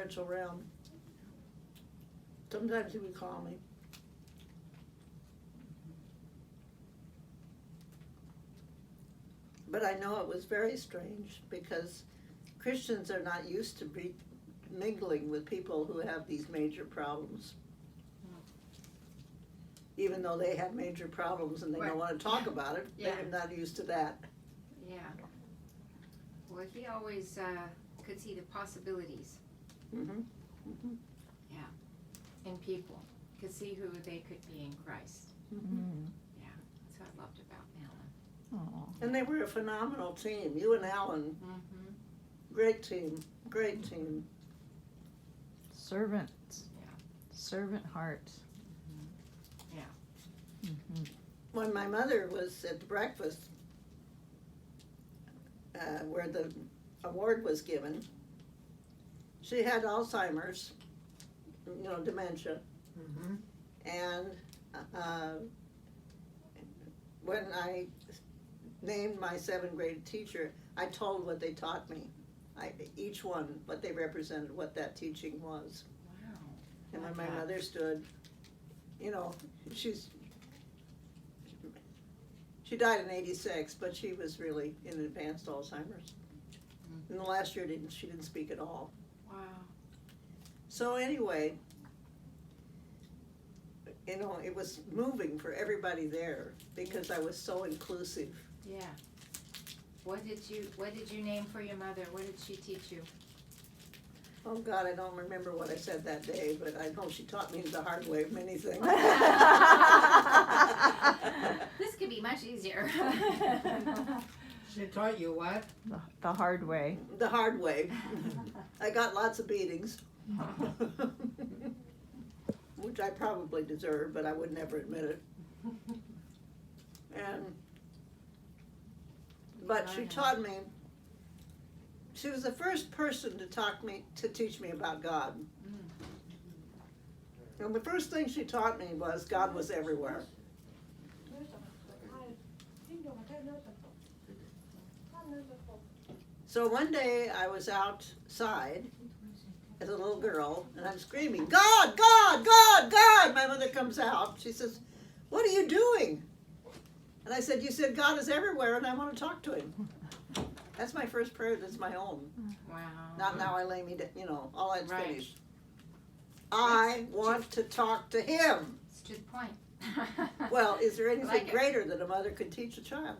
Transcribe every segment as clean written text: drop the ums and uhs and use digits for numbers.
spiritual realm. Sometimes he would call me. But I know it was very strange because Christians are not used to mingling with people who have these major problems. Even though they have major problems and they don't want to talk about it, they're not used to that. Yeah. Well, he always could see the possibilities. Mm-hmm. Mm-hmm. Yeah. In people. Could see who they could be in Christ. Mm-hmm. Yeah. That's what I loved about Alan. Aww. And they were a phenomenal team. You and Alan, great team, great team. Servants. Yeah. Servant hearts. Yeah. Mm-hmm. When my mother was at the breakfast where the award was given, she had Alzheimer's, dementia. Mm-hmm. And when I named my 7th grade teacher, I told what they taught me. Each one, what they represented, what that teaching was. Wow. And when my mother stood, she died in '86, but she was really in advanced Alzheimer's. In the last year, she didn't speak at all. Wow. So anyway, it was moving for everybody there because I was so inclusive. Yeah. What did you name for your mother? What did she teach you? Oh God, I don't remember what I said that day, but I know she taught me the hard way many things. This could be much easier. She taught you what? The hard way. The hard way. I got lots of beatings, which I probably deserved, but I would never admit it. But she taught me. She was the first person to teach me about God. And the first thing she taught me was God was everywhere. So one day I was outside as a little girl and I'm screaming, God, God, God, God! My mother comes out. She says, what are you doing? And I said, you said God is everywhere and I want to talk to him. That's my first prayer. That's my own. Wow. Not now I lay me down, all that's Right. finished. I want to talk to him. It's to the point. Well, is there anything like it. greater that a mother could teach a child?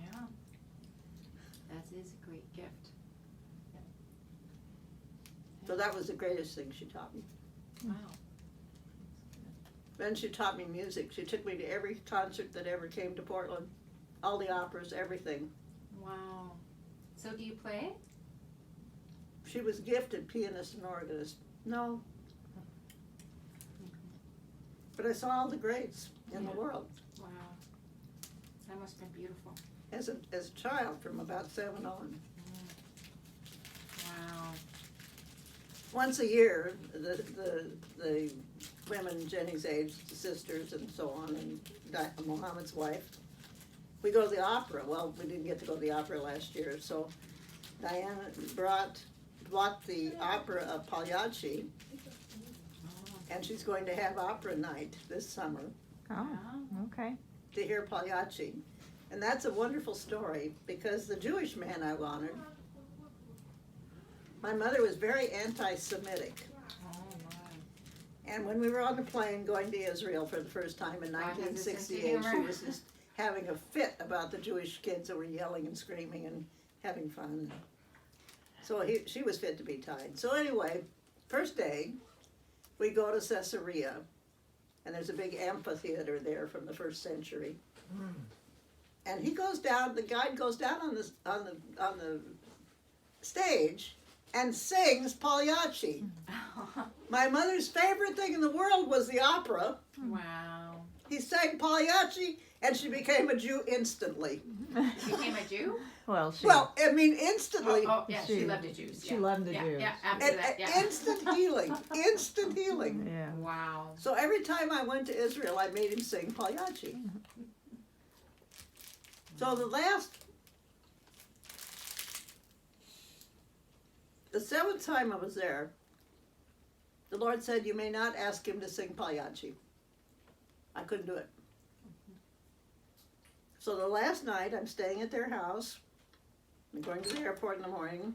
Yeah. That is a great gift. So that was the greatest thing she taught me. Wow. Then she taught me music. She took me to every concert that ever came to Portland. All the operas, everything. Wow. So do you play? She was gifted pianist and organist. No. But I saw all the greats in the world Wow. That must have been beautiful. as a child from about 7 on. Wow. Once a year, the women Jenny's age, the sisters and so on, and Mohammed's wife, we go to the opera. Well, we didn't get to go to the opera last year, so Diana bought the opera of Pagliacci, and she's going to have opera night this summer Oh, okay. to hear Pagliacci. And that's a wonderful story because the Jewish man I honored, my mother was very anti-Semitic. Oh my. And when we were on the plane going to Israel for the first time in God has a sense of 1968, she humor. was just having a fit about the Jewish kids that were yelling and screaming and having fun. So she was fit to be tied. So anyway, first day, we go to Caesarea, and there's a big amphitheater there from the 1st century. And he goes down. The guide goes down on the stage and sings Pagliacci. My mother's favorite thing in the world was the opera. Wow. He sang Pagliacci, and she became a Jew instantly. She became a Jew? Well, Well, I mean, instantly. Oh, yeah, she She- loved the Jews. she yeah. loved the yeah, Jews. Yeah, after And, that, yeah. instant healing, instant healing. yeah. Wow. So every time I went to Israel, I made him sing Pagliacci. So the 7th time I was there, the Lord said, you may not ask him to sing Pagliacci. I couldn't do it. So the last night, I'm staying at their house. I'm going to the airport in the morning.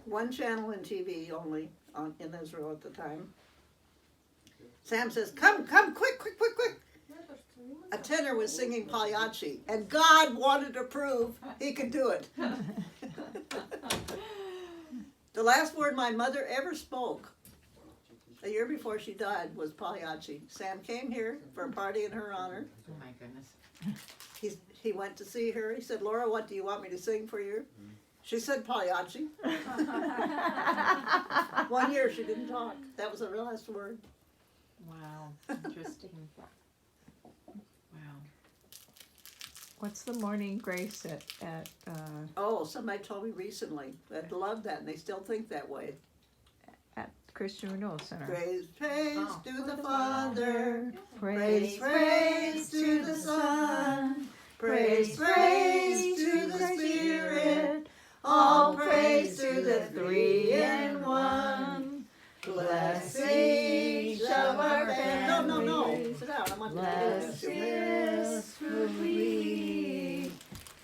One channel in TV only in Israel at the time. Sam says, come, quick. A tenor was singing Pagliacci, and God wanted to prove he could do it. The last word my mother ever spoke, a year before she died, was Pagliacci. Sam came here for a party in her honor. Oh my goodness. He went to see her. He said, Laura, what do you want me to sing for you? She said Pagliacci. 1 year she didn't talk. That was the last word. Wow. Interesting. Wow. What's the morning grace at Oh, somebody told me recently. I'd love that, and they still think that way. Christian Renewal Center? Praise Oh. to the Father. Praise, Praise to the Son. Praise to the Spirit. All praise to the Three in One. Bless each of our families. No. Sit down. I want to do Bless this. we.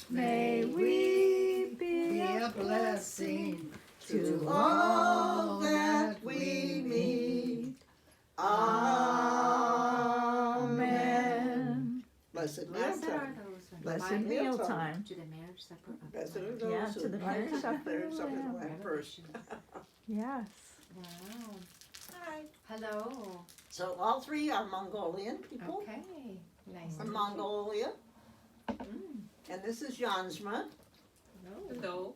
May we be a blessing To all that we meet. Amen. Blessed Blessed mealtime. are those who Blessed abide mealtime. to the marriage supper of the Blessed are Lamb. those Yeah, who to the abide marriage supper marriage of the supper of the Lamb. Lamb first. Yes. Wow. Hi. Hello. So all three are Mongolian people Okay. Nice. from Mongolia. And this is Yanjmaa. Hello.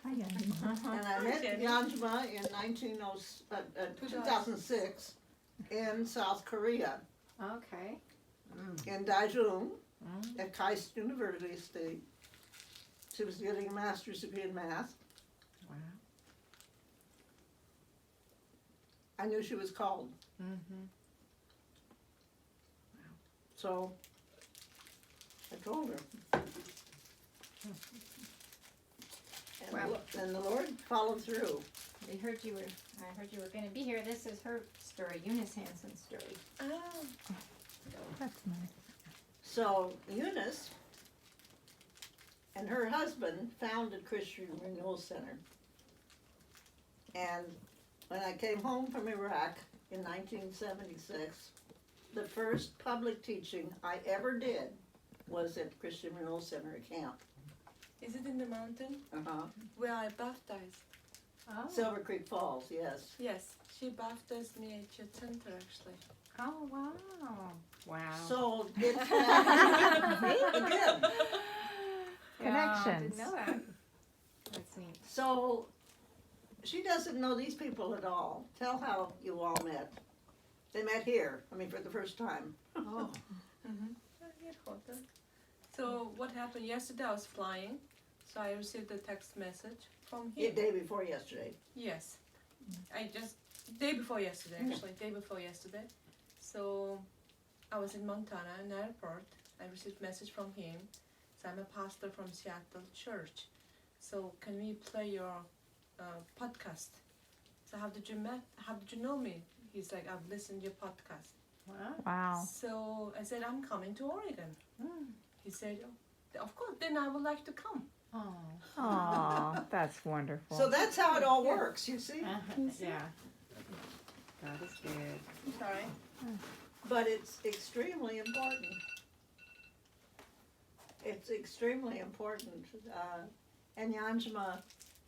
Hi, Yanjmaa. And I met Yanjmaa in 2006 in South Korea, Okay. in Daejeon, at KAIST University. She was getting a master's degree in math. Wow. I knew she was called. Mm-hmm. So I told her. And, Wow. and the Lord followed through. I heard you were going to be here. This is her story, Eunice Hansen's story. That's nice. So Eunice and her husband founded Christian Renewal Center. And when I came home from Iraq in 1976, the first public teaching I ever did was at Christian Renewal Center at camp. Is it in the mountain Uh-huh. where I baptized? Oh, Silver Creek Falls, yes. Yes, she baptized me at your center actually. oh wow. Wow. So it again. Connections. Didn't know that. That's neat. So she doesn't know these people at all. Tell how you all met. They met here, for the first time. Oh, So what happened yesterday? I was flying, so I received a text message from The him. day before yesterday. Yes, day before yesterday actually, day before yesterday. So I was in Montana, in the airport. I received a message from him. So I'm a pastor from Seattle Church. So can we play your podcast? So how did you know me? He's like, I've listened to your podcast. Wow. Wow. So I said, I'm coming to Oregon. He said, oh, of course, then I would like to come. Oh. Aw, that's wonderful. So that's how it all works, you see? Yeah. God is good. Sorry. But it's extremely important. It's extremely important. And Yanjmaa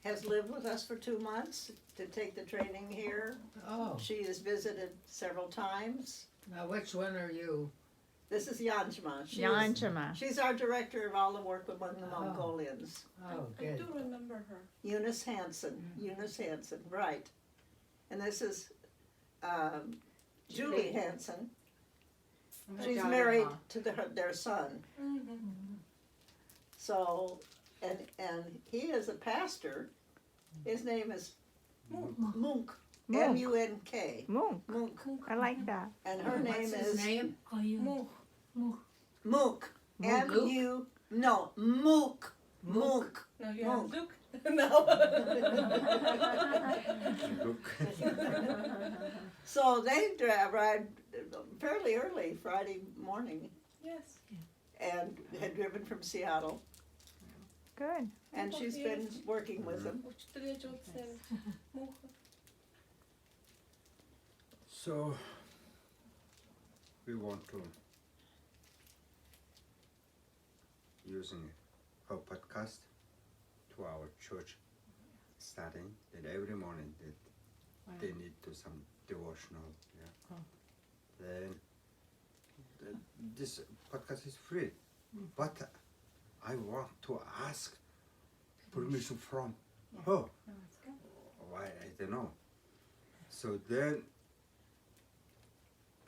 has lived with us for 2 months to take the training here. oh. She has visited several times. Now which one are you? This is Yanjmaa. Yanjmaa. She's our director of all the work among the Oh. Mongolians. Oh, I good. do remember her. Eunice Hansen, right. And this is Julie Hansen. My She's daughter-in-law. married to their son. Mm-hmm. So, and he is a pastor. His name is Munk. Munk. M-U-N-K. Munk. Munk. I like that. And her name What's his is name? Munk. Mook. M-U, no, Mook. Mook. No, you Monk. have Luke. No. Look. So they arrived fairly early Friday morning Yes. and had driven from Seattle. Good. And she's been working with them. So we want to using her podcast to our church studying that every morning that they need to some devotional. Yeah. Then this podcast is free, but I want to ask permission from her. Why I don't know. So then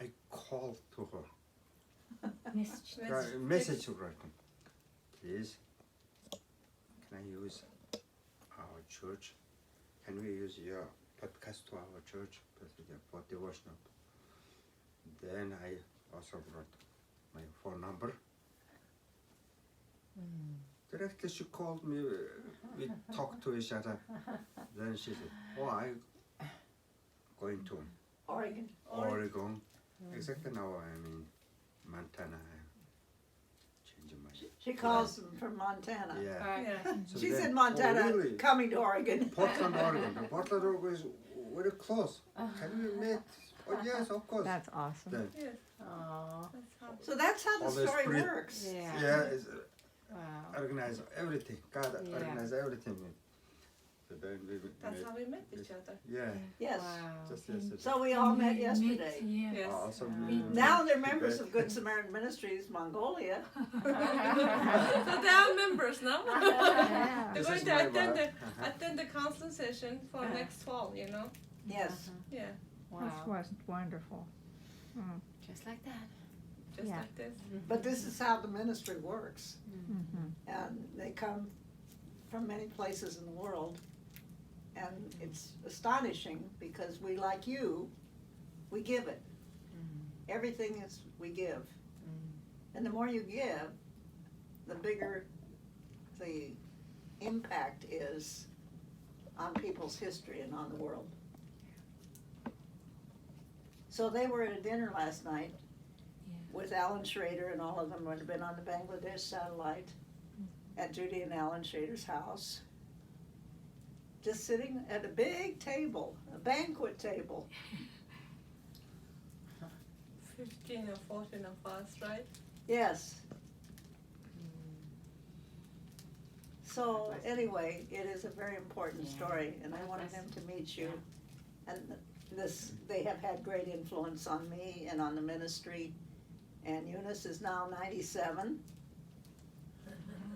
I called to her. Message writing. Please, can I use our church? Can we use your podcast to our church for devotional? Then I also wrote my phone number. Directly she called me, we talked to each other. Then she said, oh, I'm going to Oregon. Exactly now I'm in Montana. Changing my She calls them from Montana. yeah. Yeah. So She's then- in Montana, oh, really? coming to Oregon. Portland, Oregon. Portland, Oregon is very close. Can we meet? Oh yes, of course. That's awesome. Then, Yes. Oh, That's how. So that's how the All this story free- works. yeah. yeah, it's, Wow. organize everything. God Yeah. organize everything. So then we That's met. how we met each other. Yeah, Yes. Wow. just yesterday. So we all met yesterday. Yes. Awesome. Now they're members of Good Samaritan Ministries Mongolia. So they are members now. Yeah. They're This going is to my attend the wife. attend the counseling session for next fall. You know. Yes. Yeah. This Wow. was wonderful. Just like that. Just Yeah. like this. But this is how the ministry works. Mm-hmm. And they come from many places in the world. And it's astonishing because we, like you, we give it. Everything is, we give. And the more you give, the bigger the impact is on people's history and on the world. So they were at a dinner last night with Alan Schrader, and all of them would have been on the Bangladesh satellite at Judy and Alan Schrader's house. Just sitting at a big table, a banquet table. 15 or 14 of us, right? Yes. So anyway, it is a very important story, and I wanted them to meet you. And this, they have had great influence on me and on the ministry. And Eunice is now 97,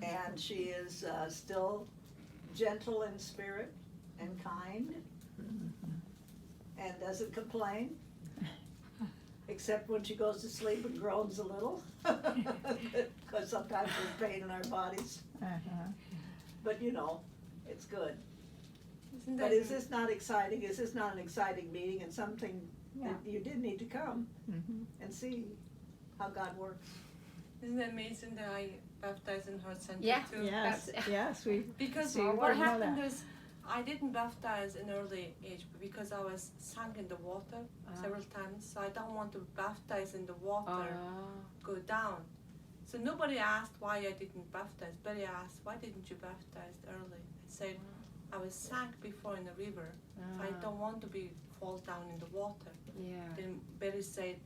and she is still gentle in spirit and kind, and doesn't complain, except when she goes to sleep and groans a little, because sometimes there's pain in our bodies. Uh-huh. But you know, it's good. Isn't But that is this not exciting? Is this not an exciting meeting and something Yeah. that you did need to come Mm-hmm. and see how God works? Isn't it amazing that I baptized in her center Yeah. too? Yes, That's- yes, we, Because See, we what didn't know happened that. is I didn't baptize in early age because I was sunk in the water several times. So I don't want to baptize in the water, go down. So nobody asked why I didn't baptize. Betty asked, why didn't you baptize early? I said, I was sunk before in the river. So I don't want to be fall down in the water. Yeah. Then Betty said,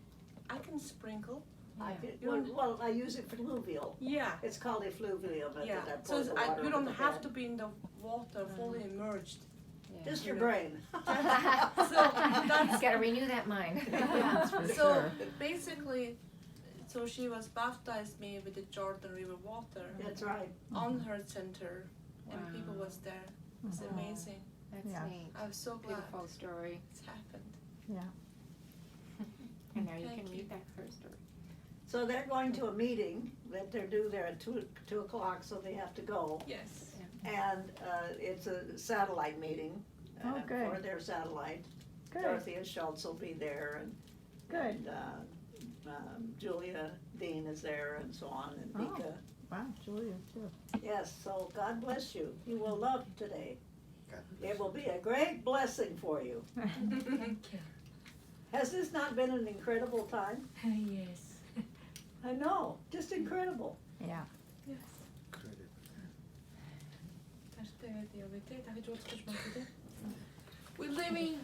I can sprinkle. I did, You well, I use it for fluvial. Yeah. It's called effluvial, but Yeah, I so pour the water you over don't the have bed. to be in the water fully immersed. Just your you know. brain. So that's Gotta renew that mind. that's for so sure. basically, so she was baptized me with the Jordan River water That's right. on her center, and people Wow. was there. It's Wow. amazing. That's Yeah. neat. I was so glad Beautiful story. it's happened. And now you Thank can you. read that her story. So they're going to a meeting that they're due there at 2 o'clock, so they have to go. Yes. And it's a satellite meeting Oh, good. for their satellite. Good, Dorothea Schultz will be there, and good. Julia Dean is there, and so on, and Oh. Mika Wow, Julia too. Yes, so God bless you. You will love today. God bless. It will be a great blessing for you. Has this not been an incredible time? Yes. I know, just incredible. Yeah. Incredible. Acho que tem a ver, tá? Que de outros que eu te mandei. We living